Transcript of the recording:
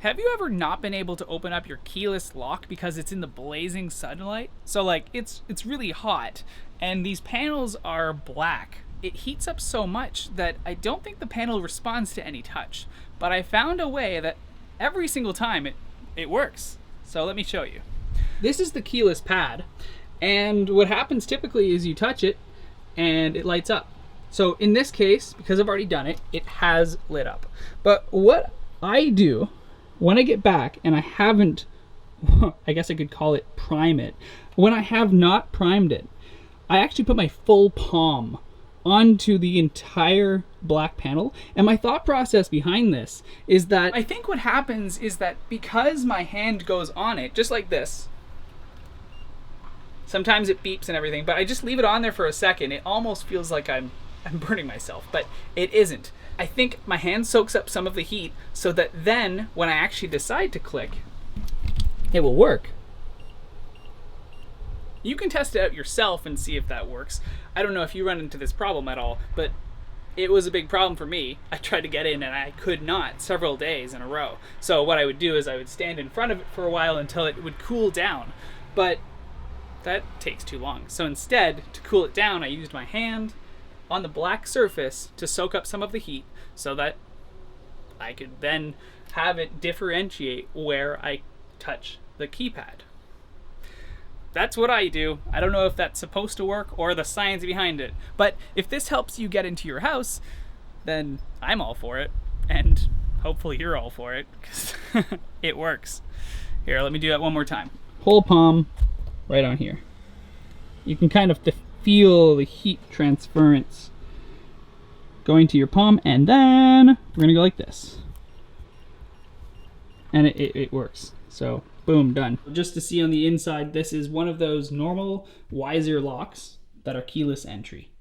Have you ever not been able to open up your keyless lock because it's in the blazing sunlight? So like it's really hot and these panels are black. It heats up so much that I don't think the panel responds to any touch. But I found a way that every single time it works. So let me show you. This is the keyless pad, and what happens typically is you touch it and it lights up. So in this case, because I've already done it, it has lit up. But what I do when I get back and I haven't, I guess I could call it prime it, when I have not primed it, I actually put my full palm onto the entire black panel. And my thought process behind this is that I think what happens is that because my hand goes on it, just like this, sometimes it beeps and everything, but I just leave it on there for a second. It almost feels like I'm burning myself, but it isn't. I think my hand soaks up some of the heat so that then when I actually decide to click, it will work. You can test it out yourself and see if that works. I don't know if you run into this problem at all, but it was a big problem for me. I tried to get in and I could not several days in a row. So what I would do is I would stand in front of it for a while until it would cool down, but that takes too long. So instead, to cool it down, I used my hand on the black surface to soak up some of the heat so that I could then have it differentiate where I touch the keypad. That's what I do. I don't know if that's supposed to work or the science behind it, but if this helps you get into your house, then I'm all for it, and hopefully you're all for it, because it works. Here, let me do that one more time. Whole palm right on here. You can kind of feel the heat transference going to your palm, and then we're gonna go like this. And it works. So boom, done. Just to see on the inside, this is one of those normal Weiser locks that are keyless entry.